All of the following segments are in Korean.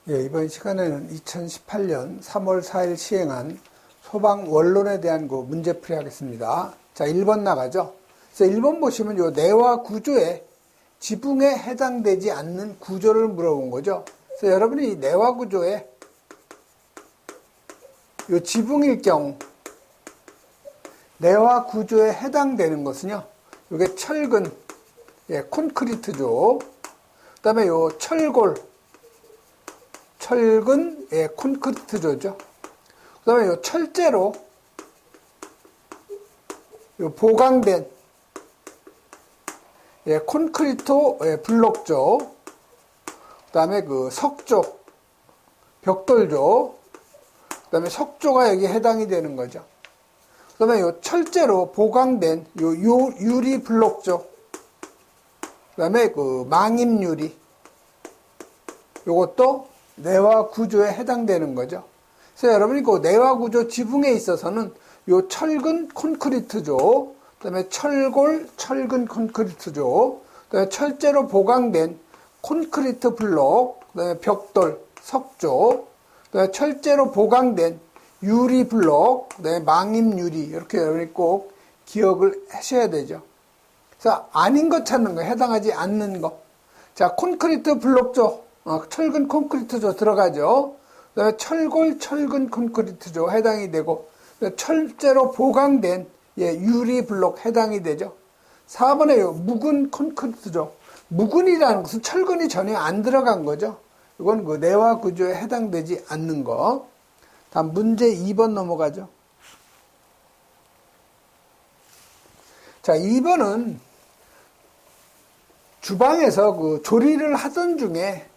예, 이번 시간에는 2018년 3월 4일 시행한 소방 원론에 대한 그 문제풀이 하겠습니다. 자, 1번 나가죠. 그래서 1번 보시면 요 내화 구조에 지붕에 해당되지 않는 구조를 물어본 거죠. 그래서 여러분이 이 내화 구조에 요 지붕일 경우 내화 구조에 해당되는 것은요. 요게 철근, 예, 콘크리트죠. 그 다음에 요 철근, 예, 콘크리트조죠. 그 다음에 요 철제로 요 보강된 예, 콘크리트 예, 블록조. 그 다음에 그 석조, 벽돌조. 그 다음에 석조가 여기 해당이 되는 거죠. 그 다음에 요 철제로 보강된 요 유리 블록조. 그 다음에 그 망임유리. 요것도 내화 구조에 해당되는 거죠. 그래서 여러분이 그 내화 구조 지붕에 있어서는 요 철근 콘크리트조, 그 다음에 철근 콘크리트조, 그 다음에 철제로 보강된 콘크리트 블록, 그 다음에 벽돌, 석조, 그 다음에 철제로 보강된 유리 블록, 그 다음에 망임 유리, 이렇게 여러분이 꼭 기억을 하셔야 되죠. 그래서 아닌 것 찾는 거, 해당하지 않는 거. 자, 콘크리트 블록조, 철근 콘크리트조 들어가죠. 그 다음에 철근 콘크리트조 해당이 되고, 철제로 보강된 예, 유리 블록 해당이 되죠. 4번에 요 묵은 콘크리트조. 묵은이라는 것은 철근이 전혀 안 들어간 거죠. 이건 그 내화 구조에 해당되지 않는 거. 다음 문제 2번 넘어가죠. 자, 2번은 주방에서 그 조리를 하던 중에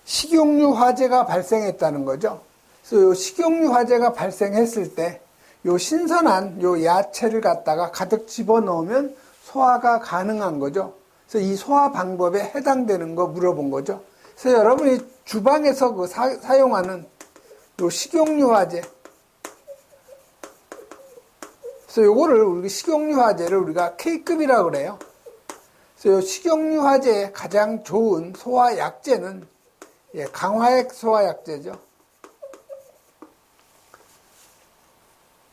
식용유 화재가 발생했다는 거죠. 그래서 요 식용유 화재가 발생했을 때 요 신선한 요 야채를 갖다가 가득 집어넣으면 소화가 가능한 거죠. 그래서 이 소화 방법에 해당되는 거 물어본 거죠. 그래서 여러분이 주방에서 그 사용하는 요 식용유 화재. 그래서 요거를 우리 식용유 화재를 우리가 K급이라고 그래요. 그래서 요 식용유 화재의 가장 좋은 소화 약재는 예, 강화액 소화 약재죠.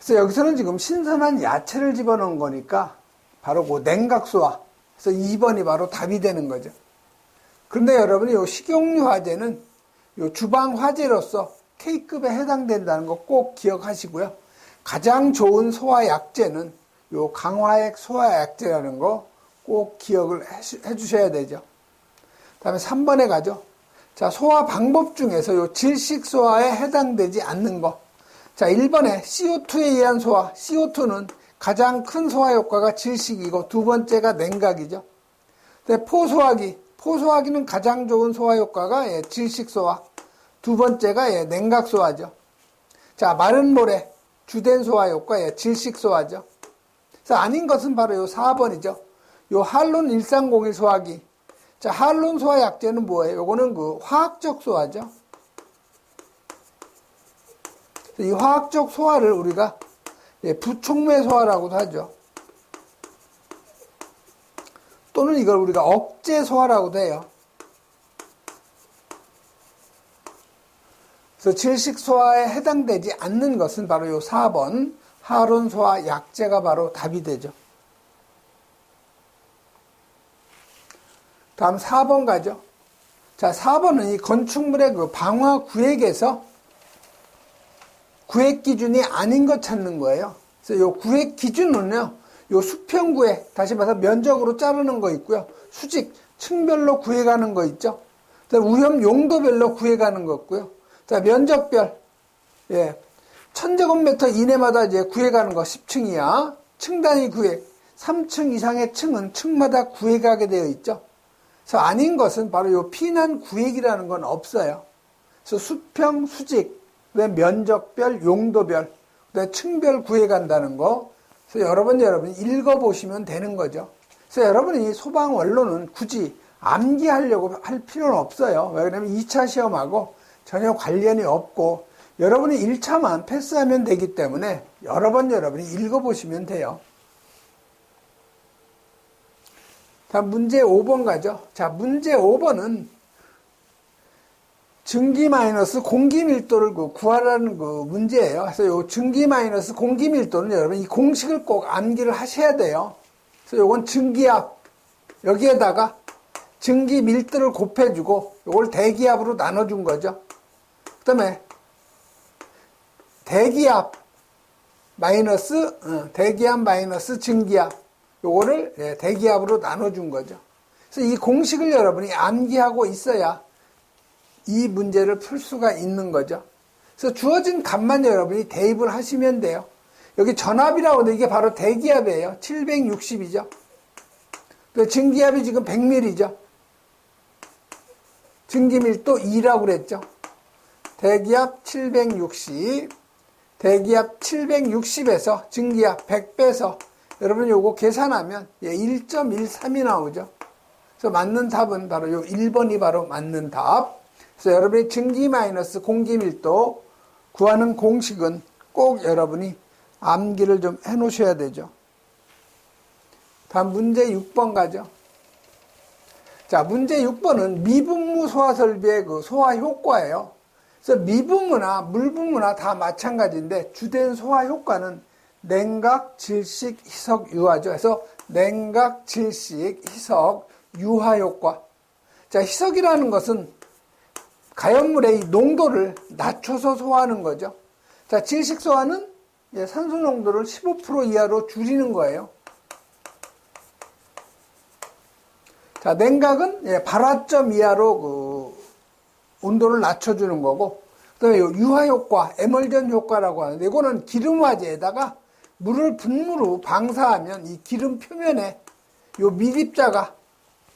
그래서 여기서는 지금 신선한 야채를 집어넣은 거니까 바로 그 냉각소화. 그래서 2번이 바로 답이 되는 거죠. 그런데 여러분이 요 식용유 화재는 요 주방 화재로서 K급에 해당된다는 거 꼭 기억하시고요. 가장 좋은 소화 약재는 요 강화액 소화 약재라는 거 꼭 기억을 해 주셔야 되죠. 다음에 3번에 가죠. 자, 소화 방법 중에서 요 질식 소화에 해당되지 않는 거. 자, 1번에 CO2에 의한 소화. CO2는 가장 큰 소화 효과가 질식이고 두 번째가 냉각이죠. 포소화기는 가장 좋은 소화 효과가 예, 질식 소화. 두 번째가 예, 냉각 소화죠. 자, 마른 모래, 주된 소화 효과 예, 질식 소화죠. 그래서 아닌 것은 바로 요 4번이죠. 요 할론 1301 소화기. 자, 할론 소화 약재는 뭐예요? 요거는 그 화학적 소화죠. 이 화학적 소화를 우리가 예, 부촉매 소화라고도 하죠. 또는 이걸 우리가 억제 소화라고도 해요. 그래서 질식 소화에 해당되지 않는 것은 바로 요 4번 할론 소화 약재가 바로 답이 되죠. 다음 4번 가죠. 자, 4번은 이 건축물의 그 방화 구획에서 구획 기준이 아닌 것 찾는 거예요. 그래서 요 구획 기준은요, 요 수평 구획, 다시 말해서 면적으로 자르는 거 있고요. 수직, 층별로 구획하는 거 있죠. 위험 용도별로 구획하는 거 있고요. 자, 면적별, 예, 1000제곱미터 이내마다 이제 구획하는 거 10층이야. 층 단위 구획, 3층 이상의 층은 층마다 구획하게 되어 있죠. 그래서 아닌 것은 바로 요 피난 구획이라는 건 없어요. 그래서 수평, 수직, 그다음에 면적별, 용도별, 그다음에 층별 구획한다는 거. 그래서 여러분이 읽어보시면 되는 거죠. 그래서 여러분이 소방 원론은 굳이 암기하려고 할 필요는 없어요. 왜냐하면 2차 시험하고 전혀 관련이 없고 여러분이 1차만 패스하면 되기 때문에 여러분이 읽어보시면 돼요. 다음 문제 5번 가죠. 자, 문제 5번은 증기 마이너스 공기 밀도를 구하라는 문제예요. 그래서 요 증기 마이너스 공기 밀도는 여러분 이 공식을 꼭 암기를 하셔야 돼요. 그래서 요건 증기압, 여기에다가 증기 밀도를 곱해주고 요걸 대기압으로 나눠준 거죠. 그 다음에 대기압 마이너스 증기압, 요거를 대기압으로 나눠준 거죠. 그래서 이 공식을 여러분이 암기하고 있어야 이 문제를 풀 수가 있는 거죠. 그래서 주어진 값만 여러분이 대입을 하시면 돼요. 여기 전압이라고 하는데 이게 바로 대기압이에요. 760이죠. 증기압이 지금 100ml죠. 증기밀도 2라고 그랬죠. 대기압 760, 대기압 760에서 증기압 100 빼서 여러분 요거 계산하면 1.13이 나오죠. 그래서 맞는 답은 바로 요 1번이 바로 맞는 답. 그래서 여러분이 증기 마이너스 공기 밀도 구하는 공식은 꼭 여러분이 암기를 좀 해 놓으셔야 되죠. 다음 문제 6번 가죠. 자, 문제 6번은 미분무 소화 설비의 소화 효과예요. 그래서 미분무나 물분무나 다 마찬가지인데 주된 소화 효과는 냉각, 질식, 희석, 유화죠. 그래서 냉각, 질식, 희석, 유화 효과. 자, 희석이라는 것은 가연물의 이 농도를 낮춰서 소화하는 거죠. 자, 질식 소화는 산소 농도를 15% 이하로 줄이는 거예요. 자, 냉각은 발화점 이하로 온도를 낮춰주는 거고, 그다음에 유화 효과, 에멀전 효과라고 하는데, 이거는 기름화제에다가 물을 분무로 방사하면 이 기름 표면에 요 밀입자가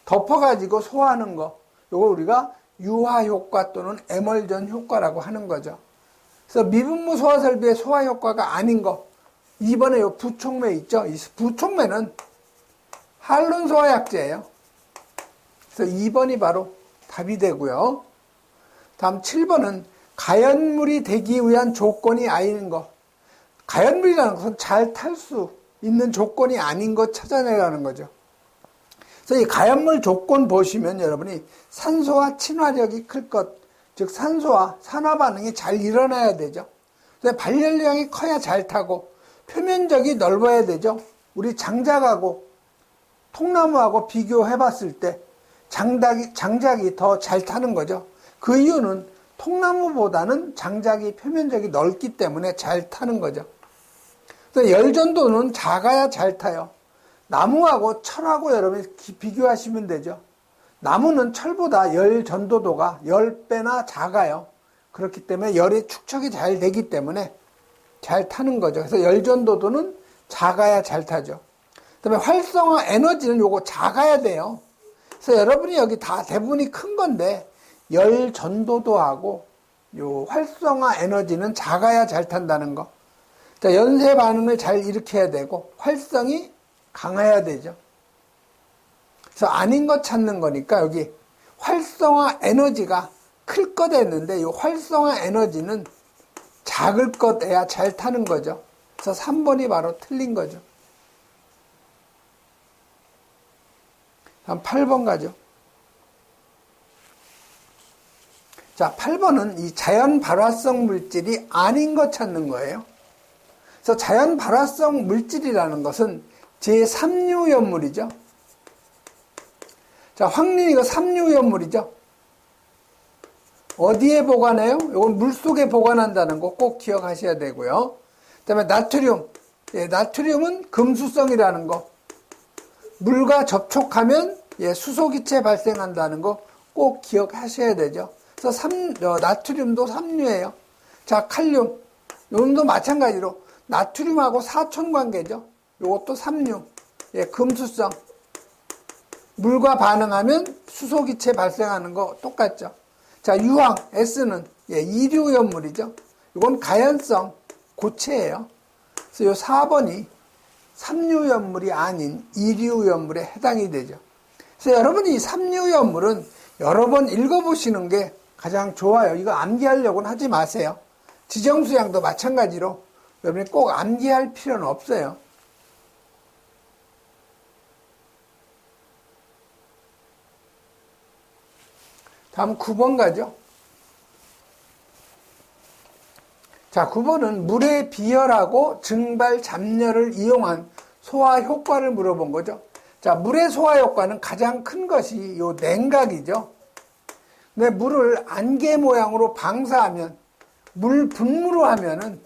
덮어가지고 소화하는 거, 요거 우리가 유화 효과 또는 에멀전 효과라고 하는 거죠. 그래서 미분무 소화 설비의 소화 효과가 아닌 거, 2번에 요 부촉매 있죠. 이 부촉매는 할론 소화약제예요. 그래서 2번이 바로 답이 되고요. 다음 7번은 가연물이 되기 위한 조건이 아닌 거. 가연물이라는 것은 잘 탈 수 있는 조건이 아닌 것 찾아내라는 거죠. 그래서 이 가연물 조건 보시면 여러분이 산소와 친화력이 클 것, 즉 산소와 산화 반응이 잘 일어나야 되죠. 그래서 발열량이 커야 잘 타고 표면적이 넓어야 되죠. 우리 장작하고 통나무하고 비교해 봤을 때 장작이 더 잘 타는 거죠. 그 이유는 통나무보다는 장작이 표면적이 넓기 때문에 잘 타는 거죠. 그래서 열전도는 작아야 잘 타요. 나무하고 철하고 여러분이 비교하시면 되죠. 나무는 철보다 열 전도도가 10배나 작아요. 그렇기 때문에 열의 축적이 잘 되기 때문에 잘 타는 거죠. 그래서 열 전도도는 작아야 잘 타죠. 그다음에 활성화 에너지는 요거 작아야 돼요. 그래서 여러분이 여기 다 대부분이 큰 건데 열 전도도하고 요 활성화 에너지는 작아야 잘 탄다는 거. 자, 연쇄 반응을 잘 일으켜야 되고 활성이 강해야 되죠. 그래서 아닌 것 찾는 거니까 여기 활성화 에너지가 클 것 했는데 이 활성화 에너지는 작을 것에야 잘 타는 거죠. 그래서 3번이 바로 틀린 거죠. 다음 8번 가죠. 자, 8번은 이 자연 발화성 물질이 아닌 것 찾는 거예요. 그래서 자연 발화성 물질이라는 것은 제3류연물이죠. 자, 황린 이거 3류연물이죠. 어디에 보관해요? 이건 물속에 보관한다는 거 꼭 기억하셔야 되고요. 그 다음에 나트륨. 나트륨은 금수성이라는 거. 물과 접촉하면 수소기체 발생한다는 거 꼭 기억하셔야 되죠. 그래서 나트륨도 3류예요. 자, 칼륨. 이놈도 마찬가지로 나트륨하고 사촌 관계죠. 이것도 3류. 금수성. 물과 반응하면 수소기체 발생하는 거 똑같죠. 자, 유황, S는 2류연물이죠. 이건 가연성 고체예요. 그래서 요 4번이 3류연물이 아닌 2류연물에 해당이 되죠. 그래서 여러분이 이 3류연물은 여러 번 읽어보시는 게 가장 좋아요. 이거 암기하려고는 하지 마세요. 지정수양도 마찬가지로 여러분이 꼭 암기할 필요는 없어요. 다음 9번 가죠. 자, 9번은 물에 비열하고 증발 잡열을 이용한 소화 효과를 물어본 거죠. 자, 물의 소화 효과는 가장 큰 것이 요 냉각이죠. 근데 물을 안개 모양으로 방사하면, 물 분무로 하면은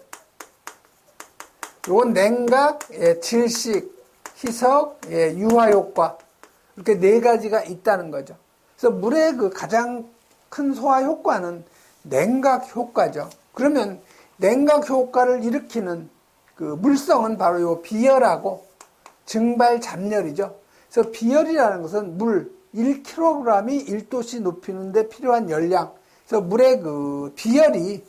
요건 냉각, 질식, 희석, 유화 효과, 이렇게 네 가지가 있다는 거죠. 그래서 물의 그 가장 큰 소화 효과는 냉각 효과죠. 그러면 냉각 효과를 일으키는 그 물성은 바로 요 비열하고 증발 잡열이죠. 그래서 비열이라는 것은 물 1kg이 1도씨 높이는 데 필요한 열량. 그래서 물의 그 비열이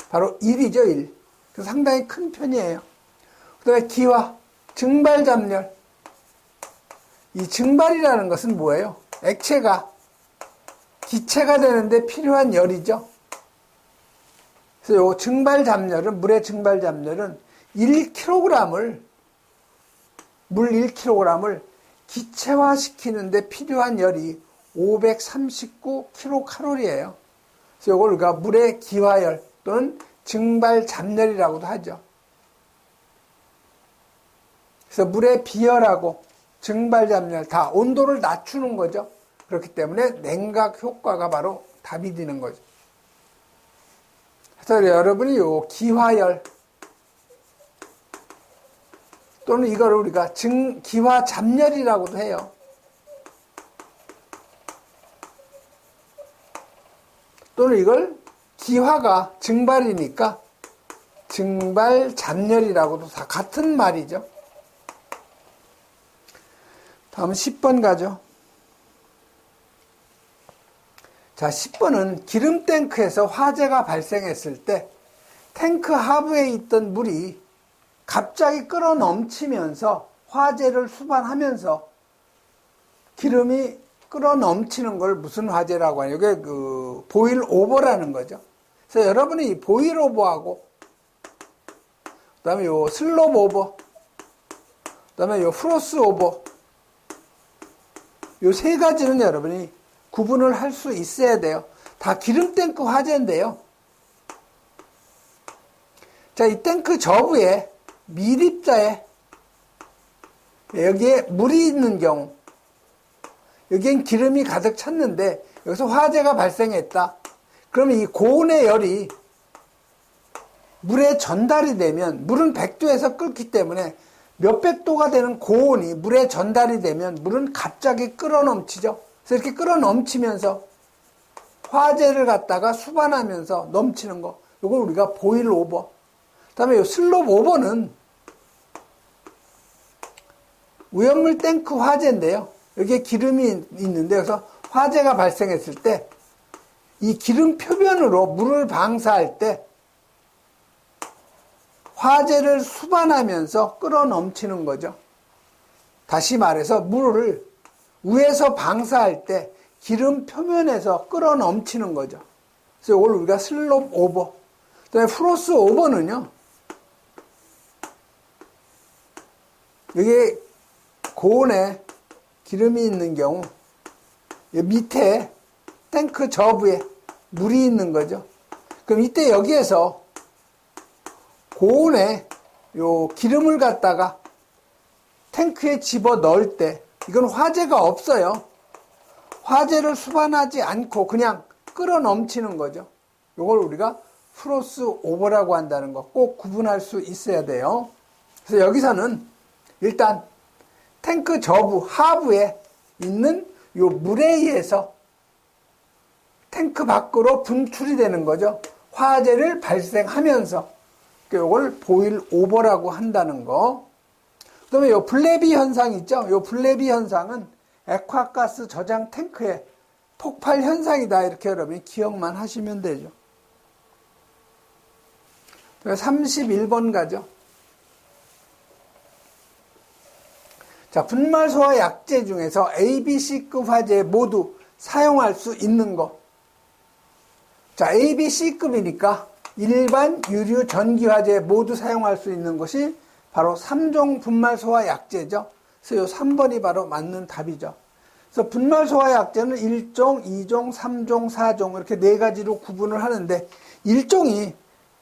바로 1이죠, 1. 그래서 상당히 큰 편이에요. 그 다음에 기화, 증발 잡열. 이 증발이라는 것은 뭐예요? 액체가 기체가 되는데 필요한 열이죠. 그래서 요 증발 잡열은, 물의 증발 잡열은 1kg을, 물 1kg을 기체화시키는데 필요한 열이 539kcal예요. 그래서 이걸 우리가 물의 기화열 또는 증발 잡열이라고도 하죠. 그래서 물의 비열하고 증발 잡열 다 온도를 낮추는 거죠. 그렇기 때문에 냉각 효과가 바로 답이 되는 거죠. 그래서 여러분이 요 기화열 또는 이걸 우리가 기화 잡열이라고도 해요. 또는 이걸 기화가 증발이니까 증발 잡열이라고도 다 같은 말이죠. 다음 10번 가죠. 자, 10번은 기름 탱크에서 화재가 발생했을 때 탱크 하부에 있던 물이 갑자기 끓어 넘치면서 화재를 수반하면서 기름이 끓어 넘치는 걸 무슨 화재라고 하냐. 이게 그 보일 오버라는 거죠. 그래서 여러분이 이 보일 오버하고 그다음에 요 슬롭 오버, 그다음에 요 프로스 오버, 요 세 가지는 여러분이 구분을 할 수 있어야 돼요. 다 기름 탱크 화재인데요. 자, 이 탱크 저부에 밀입자에 여기에 물이 있는 경우, 여기엔 기름이 가득 찼는데 여기서 화재가 발생했다. 그러면 이 고온의 열이 물에 전달이 되면, 물은 100도에서 끓기 때문에 몇백 도가 되는 고온이 물에 전달이 되면 물은 갑자기 끓어 넘치죠. 그래서 이렇게 끓어 넘치면서 화재를 갖다가 수반하면서 넘치는 거, 이걸 우리가 보일 오버. 그다음에 이 슬롭 오버는 오염물 탱크 화재인데요. 여기에 기름이 있는데, 그래서 화재가 발생했을 때 이 기름 표면으로 물을 방사할 때 화재를 수반하면서 끓어 넘치는 거죠. 다시 말해서 물을 위에서 방사할 때 기름 표면에서 끓어 넘치는 거죠. 그래서 이걸 우리가 슬롭 오버. 그다음에 프로스 오버는요, 여기 고온에 기름이 있는 경우 밑에 탱크 저부에 물이 있는 거죠. 그럼 이때 여기에서 고온에 요 기름을 갖다가 탱크에 집어 넣을 때 이건 화재가 없어요. 화재를 수반하지 않고 그냥 끓어 넘치는 거죠. 이걸 우리가 프로스 오버라고 한다는 거 꼭 구분할 수 있어야 돼요. 그래서 여기서는 일단 탱크 저부 하부에 있는 요 물에 의해서 탱크 밖으로 분출이 되는 거죠. 화재를 발생하면서 이걸 보일 오버라고 한다는 거. 그다음에 요 블레비 현상 있죠. 요 블레비 현상은 액화가스 저장 탱크의 폭발 현상이다. 이렇게 여러분이 기억만 하시면 되죠. 31번 가죠. 자, 분말 소화 약제 중에서 A, B, C급 화재 모두 사용할 수 있는 거. 자, A, B, C급이니까 일반 유류 전기 화재 모두 사용할 수 있는 것이 바로 3종 분말 소화 약제죠. 그래서 이 3번이 바로 맞는 답이죠. 그래서 분말 소화 약제는 1종, 2종, 3종, 4종 이렇게 네 가지로 구분을 하는데 1종이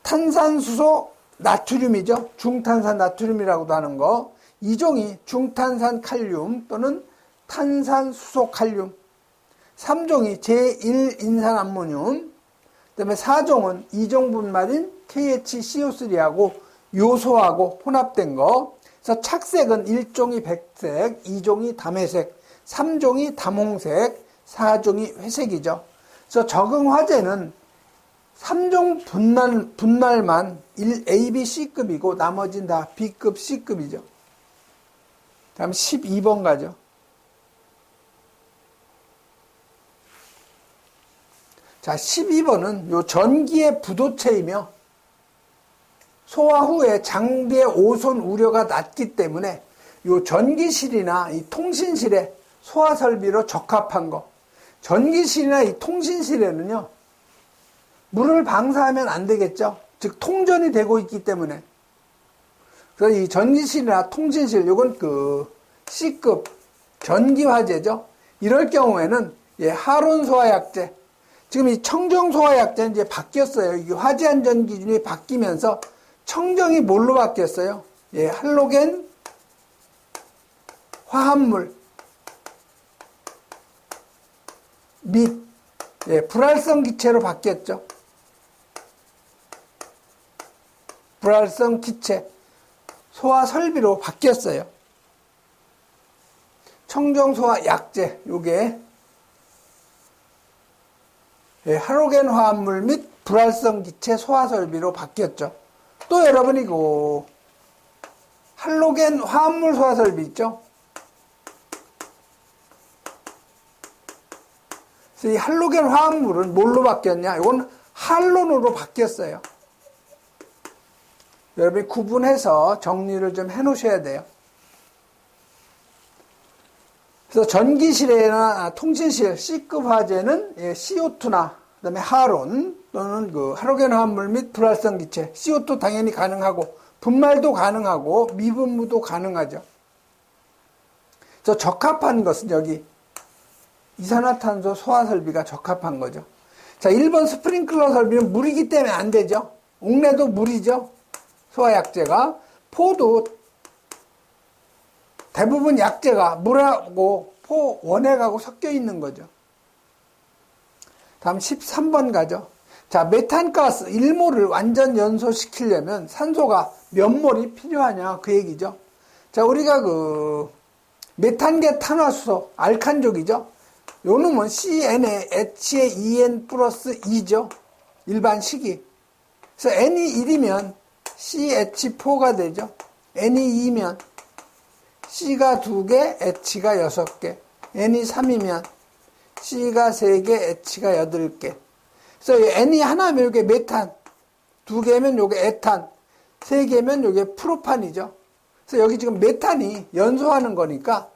탄산수소 나트륨이죠. 중탄산 나트륨이라고도 하는 거. 2종이 중탄산 칼륨 또는 탄산수소 칼륨. 3종이 제1인산암모늄. 그 다음에 4종은 2종 분말인 KHCO3하고 요소하고 혼합된 거. 그래서 착색은 1종이 백색, 2종이 담회색, 3종이 담홍색, 4종이 회색이죠. 그래서 적응 화재는 3종 분말만 A, B, C급이고 나머지는 다 B급, C급이죠. 다음 12번 가죠. 자, 12번은 요 전기의 부도체이며 소화 후에 장비의 오손 우려가 낮기 때문에 요 전기실이나 이 통신실에 소화 설비로 적합한 거. 전기실이나 이 통신실에는요, 물을 방사하면 안 되겠죠. 즉, 통전이 되고 있기 때문에. 그래서 이 전기실이나 통신실, 요건 그 C급 전기화재죠. 이럴 경우에는 하론 소화약제. 지금 이 청정 소화약제는 이제 바뀌었어요. 이게 화재 안전 기준이 바뀌면서 청정이 뭘로 바뀌었어요? 할로겐 화합물 및 불활성 기체로 바뀌었죠. 불활성 기체 소화 설비로 바뀌었어요. 청정 소화 약제 요게 할로겐 화합물 및 불활성 기체 소화 설비로 바뀌었죠. 또 여러분이 그 할로겐 화합물 소화 설비 있죠. 그래서 이 할로겐 화합물은 뭘로 바뀌었냐? 이건 할론으로 바뀌었어요. 여러분이 구분해서 정리를 좀 해놓으셔야 돼요. 그래서 전기실이나 통신실 C급 화재는 CO2나 그다음에 하론 또는 그 할로겐 화합물 및 불활성 기체, CO2 당연히 가능하고 분말도 가능하고 미분무도 가능하죠. 그래서 적합한 것은 여기 이산화탄소 소화 설비가 적합한 거죠. 자, 1번 스프링클러 설비는 물이기 때문에 안 되죠. 옥내도 물이죠. 소화약제가. 포도 대부분 약제가 물하고 포 원액하고 섞여 있는 거죠. 다음 13번 가죠. 자, 메탄가스 1몰을 완전 연소시키려면 산소가 몇 몰이 필요하냐 그 얘기죠. 자, 우리가 그 메탄계 탄화수소 알칸족이죠. 요 놈은 CN에 H에 EN 플러스 2죠. 일반 식이. 그래서 N이 1이면 CH4가 되죠. N이 2면 C가 2개, H가 6개. N이 3이면 C가 3개, H가 8개. 그래서 N이 하나면 이게 메탄, 2개면 요게 에탄, 3개면 요게 프로판이죠. 그래서 여기 지금 메탄이 연소하는 거니까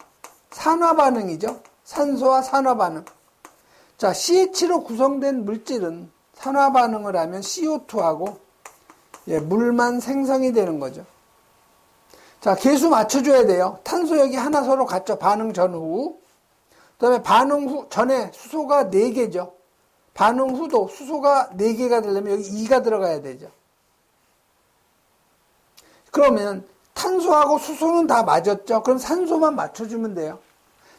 산화 반응이죠. 산소와 산화 반응. 자, CH로 구성된 물질은 산화 반응을 하면 CO2하고 물만 생성이 되는 거죠. 자, 계수 맞춰줘야 돼요. 탄소 여기 하나 서로 같죠. 반응 전후. 그 다음에 반응 후, 전에 수소가 4개죠. 반응 후도 수소가 4개가 되려면 여기 2가 들어가야 되죠. 그러면 탄소하고 수소는 다 맞았죠. 그럼 산소만 맞춰주면 돼요.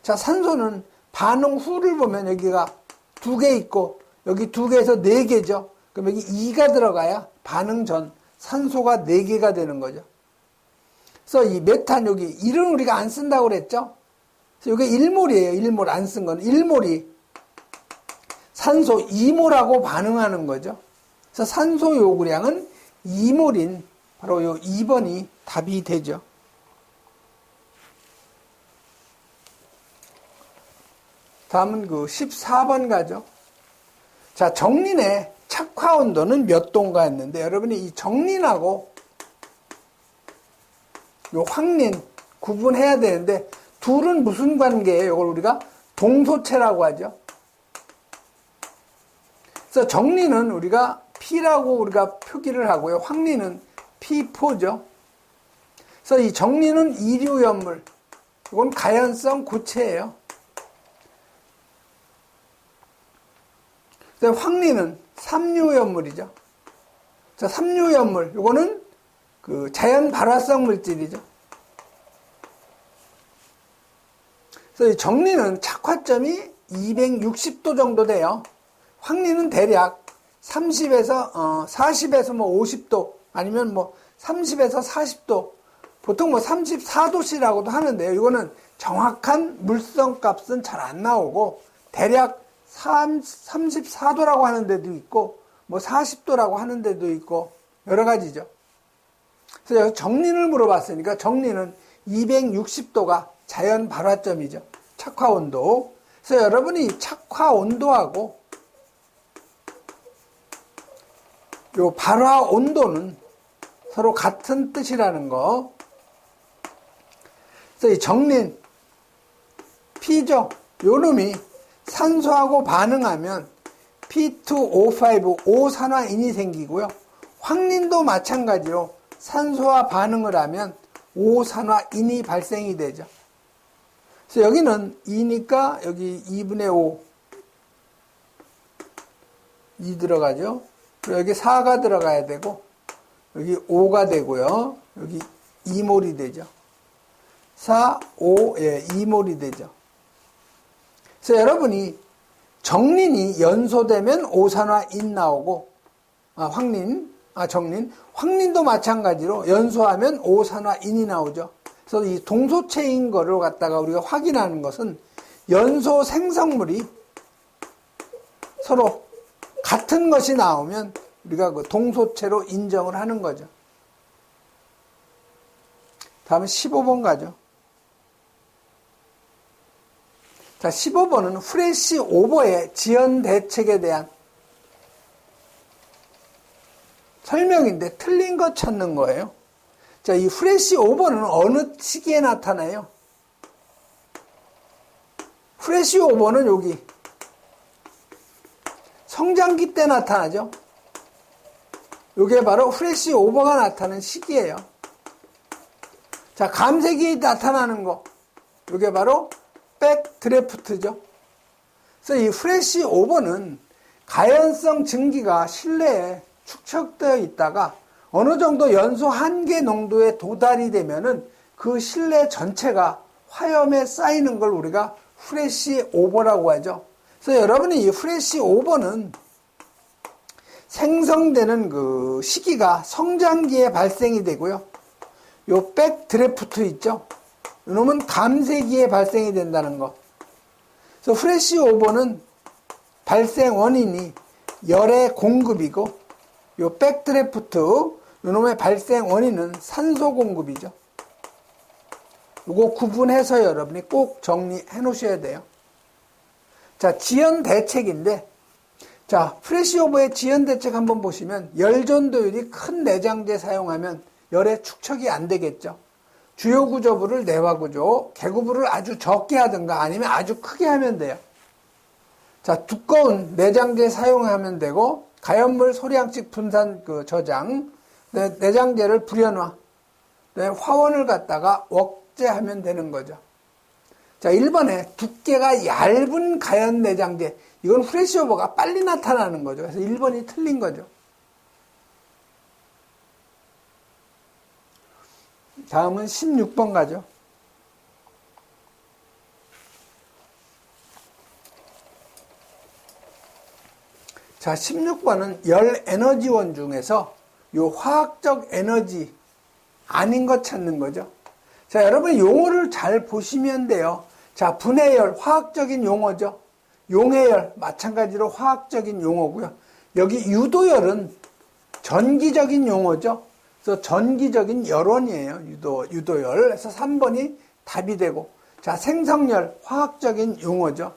자, 산소는 반응 후를 보면 여기가 2개 있고 여기 2개에서 4개죠. 그럼 여기 2가 들어가야 반응 전 산소가 4개가 되는 거죠. 그래서 이 메탄 여기 1은 우리가 안 쓴다고 그랬죠. 그래서 이게 1몰이에요. 1몰 안 쓴 건 1몰이 산소 2몰하고 반응하는 거죠. 그래서 산소 요구량은 2몰인 바로 요 2번이 답이 되죠. 다음은 그 14번 가죠. 자, 정린의 착화 온도는 몇 도인가 했는데 여러분이 이 정린하고 요 확린 구분해야 되는데 둘은 무슨 관계예요? 이걸 우리가 동소체라고 하죠. 그래서 정린은 우리가 P라고 우리가 표기를 하고요. 확린은 P4죠. 그래서 이 정린은 이류연물, 이건 가연성 고체예요. 확린은 삼류연물이죠. 자, 삼류연물, 요거는 그 자연 발화성 물질이죠. 그래서 이 정리는 착화점이 260도 정도 돼요. 황리는 대략 40에서 뭐 50도, 아니면 뭐 30에서 40도, 보통 뭐 34도씨라고도 하는데요. 이거는 정확한 물성 값은 잘 안 나오고, 대략 34도라고 하는 데도 있고, 뭐 40도라고 하는 데도 있고, 여러 가지죠. 그래서 정린을 물어봤으니까 정린은 260도가 자연 발화점이죠. 착화 온도. 그래서 여러분이 착화 온도하고 요 발화 온도는 서로 같은 뜻이라는 거. 그래서 이 정린, P죠. 요 놈이 산소하고 반응하면 P2O5, 오산화인이 생기고요. 황린도 마찬가지로 산소와 반응을 하면 오산화인이 발생이 되죠. 그래서 여기는 2니까 여기 2분의 5, 2 들어가죠. 그리고 여기 4가 들어가야 되고, 여기 5가 되고요. 여기 2몰이 되죠. 4, 5, 2몰이 되죠. 그래서 여러분이 정린이 연소되면 오산화인 나오고, 정린. 황린도 마찬가지로 연소하면 오산화인이 나오죠. 그래서 이 동소체인 거를 갖다가 우리가 확인하는 것은 연소 생성물이 서로 같은 것이 나오면 우리가 그 동소체로 인정을 하는 거죠. 다음에 15번 가죠. 자, 15번은 후레쉬 오버의 지연 대책에 대한 설명인데 틀린 것 찾는 거예요. 자, 이 후레쉬 오버는 어느 시기에 나타나요? 후레쉬 오버는 여기 성장기 때 나타나죠. 이게 바로 후레쉬 오버가 나타나는 시기예요. 자, 감색이 나타나는 거, 이게 바로 백 드래프트죠. 그래서 이 후레쉬 오버는 가연성 증기가 실내에 축적되어 있다가 어느 정도 연소 한계 농도에 도달이 되면은 그 실내 전체가 화염에 쌓이는 걸 우리가 후레쉬 오버라고 하죠. 그래서 여러분이 이 후레쉬 오버는 생성되는 그 시기가 성장기에 발생이 되고요. 요 백 드래프트 있죠? 이놈은 감쇄기에 발생이 된다는 거. 그래서 후레쉬 오버는 발생 원인이 열의 공급이고, 요 백 드래프트, 이놈의 발생 원인은 산소 공급이죠. 이거 구분해서 여러분이 꼭 정리해 놓으셔야 돼요. 자, 지연 대책인데, 자, 후레쉬 오버의 지연 대책 한번 보시면 열 전도율이 큰 내장재 사용하면 열의 축적이 안 되겠죠. 주요 구조부를 내화 구조, 개구부를 아주 적게 하든가 아니면 아주 크게 하면 돼요. 자, 두꺼운 내장재 사용하면 되고, 가연물 소량씩 분산 저장, 내장재를 불연화, 화원을 갖다가 억제하면 되는 거죠. 자, 1번에 두께가 얇은 가연 내장재, 이건 후레쉬 오버가 빨리 나타나는 거죠. 그래서 1번이 틀린 거죠. 다음은 16번 가죠. 자, 16번은 열 에너지원 중에서 요 화학적 에너지 아닌 것 찾는 거죠. 자, 여러분 용어를 잘 보시면 돼요. 자, 분해열 화학적인 용어죠. 용해열 마찬가지로 화학적인 용어고요. 여기 유도열은 전기적인 용어죠. 그래서 전기적인 열원이에요. 유도열. 그래서 3번이 답이 되고, 자, 생성열 화학적인 용어죠.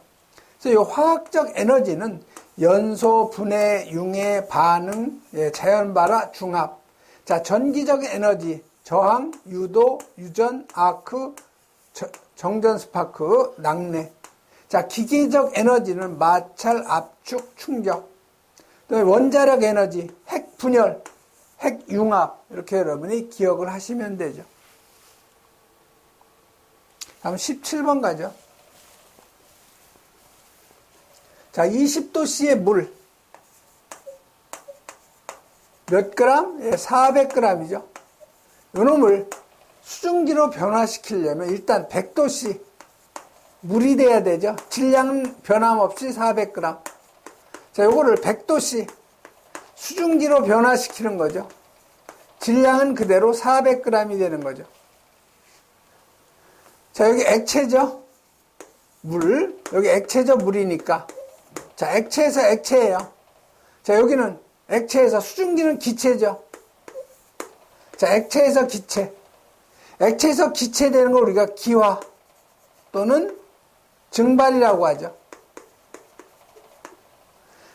그래서 이 화학적 에너지는 연소, 분해, 융해, 반응, 자연 발화, 중합. 자, 전기적 에너지, 저항, 유도, 유전, 아크, 정전 스파크, 낙뢰. 자, 기계적 에너지는 마찰, 압축, 충격. 또 원자력 에너지, 핵 분열, 핵 융합. 이렇게 여러분이 기억을 하시면 되죠. 다음 17번 가죠. 자, 20도씨의 물. 몇 그램? 예, 400g이죠. 이놈을 수증기로 변화시키려면 일단 100도씨 물이 돼야 되죠. 질량은 변함없이 400g. 자, 요거를 100도씨 수증기로 변화시키는 거죠. 질량은 그대로 400g이 되는 거죠. 자, 여기 액체죠. 물. 여기 액체죠. 물이니까. 자, 액체에서 액체예요. 자, 여기는 액체에서 수증기는 기체죠. 자, 액체에서 기체. 액체에서 기체되는 걸 우리가 기화 또는 증발이라고 하죠.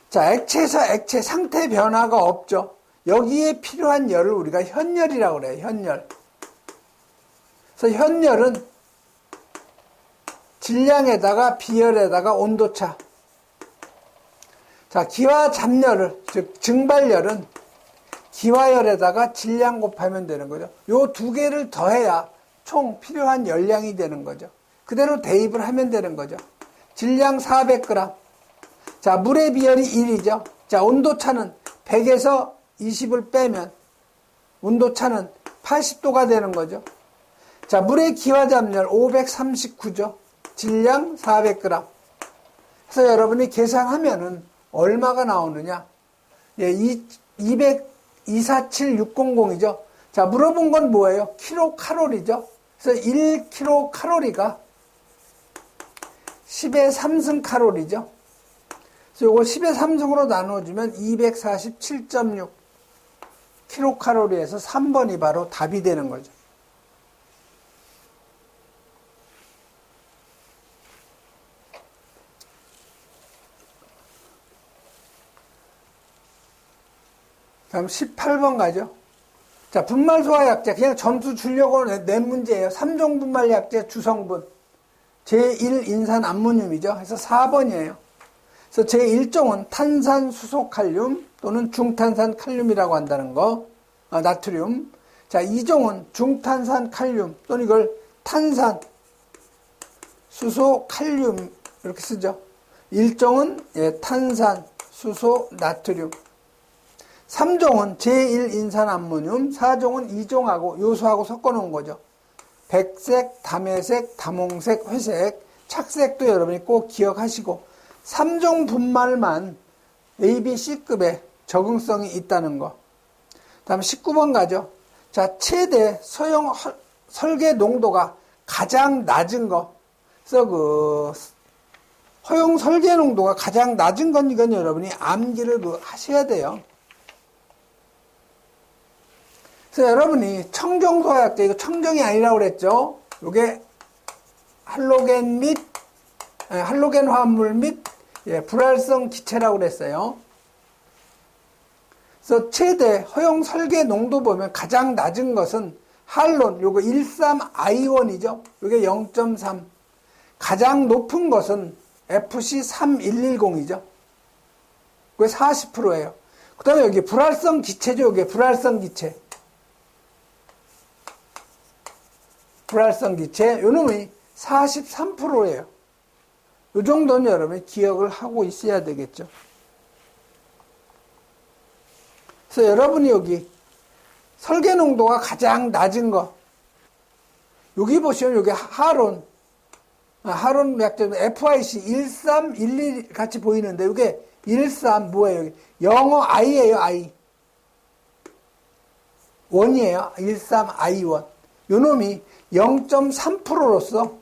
자, 액체에서 액체 상태 변화가 없죠. 여기에 필요한 열을 우리가 현열이라고 그래요. 현열. 그래서 현열은 질량에다가 비열에다가 온도차. 자, 기화 잡열을, 즉 증발열은 기화열에다가 질량 곱하면 되는 거죠. 요 두 개를 더해야 총 필요한 열량이 되는 거죠. 그대로 대입을 하면 되는 거죠. 질량 400g. 자, 물의 비열이 1이죠. 자, 온도차는 100에서 20을 빼면 온도차는 80도가 되는 거죠. 자, 물의 기화잡열 539죠. 질량 400g. 그래서 여러분이 계산하면은 얼마가 나오느냐? 예, 247600이죠. 자, 물어본 건 뭐예요? 킬로칼로리죠. 그래서 1킬로칼로리가 10의 3승 칼로리죠. 그래서 요거 10의 3승으로 나눠주면 247.6 킬로칼로리에서 3번이 바로 답이 되는 거죠. 다음 18번 가죠. 자, 분말소화약제. 그냥 점수 주려고 낸 문제예요. 3종 분말약제 주성분. 제1인산암모늄이죠. 그래서 4번이에요. 그래서 제1종은 탄산수소칼륨 또는 중탄산칼륨이라고 한다는 거. 나트륨. 자, 2종은 중탄산칼륨 또는 이걸 탄산수소칼륨 이렇게 쓰죠. 1종은 탄산수소 나트륨. 3종은 제1인산암모늄, 4종은 2종하고 요소하고 섞어놓은 거죠. 백색, 담회색, 담홍색, 회색, 착색도 여러분이 꼭 기억하시고 3종 분말만 A, B, C급의 적응성이 있다는 거. 다음 19번 가죠. 자, 최대 소형 설계 농도가 가장 낮은 거. 그래서 허용 설계 농도가 가장 낮은 건 이건 여러분이 암기를 하셔야 돼요. 그래서 여러분이 청정소화약제, 이거 청정이 아니라고 그랬죠? 이게 할로겐 화합물 및 불활성 기체라고 그랬어요. 그래서 최대 허용 설계 농도 보면 가장 낮은 것은 할론, 요거 13I1이죠? 요게 0.3. 가장 높은 것은 FC3110이죠? 그게 40%예요. 그 다음에 여기 불활성 기체죠? 이게 불활성 기체. 불활성 기체, 요 놈이 43%예요. 요 정도는 여러분이 기억을 하고 있어야 되겠죠. 그래서 여러분이 여기 설계 농도가 가장 낮은 거, 여기 보시면 여기 하론 약점 FIC 1311 같이 보이는데 이게 13 뭐예요? 여기 영어 I예요, I. 원이에요. 13I1. 요 놈이 0.3%로서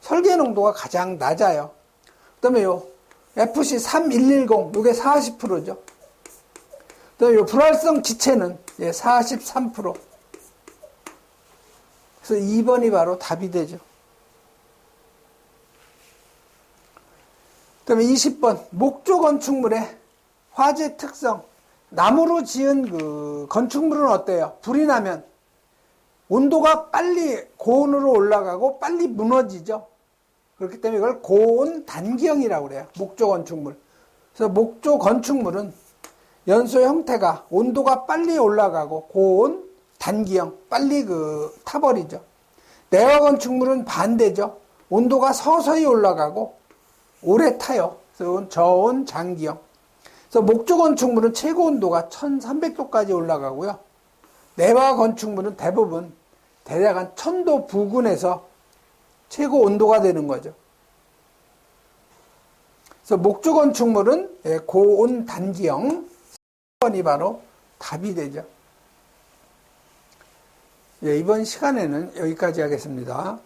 설계 농도가 가장 낮아요. 그 다음에 요 FC3110, 요게 40%죠. 그 다음에 요 불활성 기체는 43%. 그래서 2번이 바로 답이 되죠. 그 다음에 20번, 목조 건축물의 화재 특성. 나무로 지은 건축물은 어때요? 불이 나면 온도가 빨리 고온으로 올라가고 빨리 무너지죠. 그렇기 때문에 이걸 고온 단기형이라고 그래요. 목조 건축물. 그래서 목조 건축물은 연소 형태가 온도가 빨리 올라가고 고온 단기형, 빨리 타버리죠. 내화 건축물은 반대죠. 온도가 서서히 올라가고 오래 타요. 그래서 저온 장기형. 그래서 목조 건축물은 최고 온도가 1300도까지 올라가고요. 내화 건축물은 대부분 대략 한 1000도 부근에서 최고 온도가 되는 거죠. 그래서 목조 건축물은 고온 단기형 10번이 바로 답이 되죠. 이번 시간에는 여기까지 하겠습니다.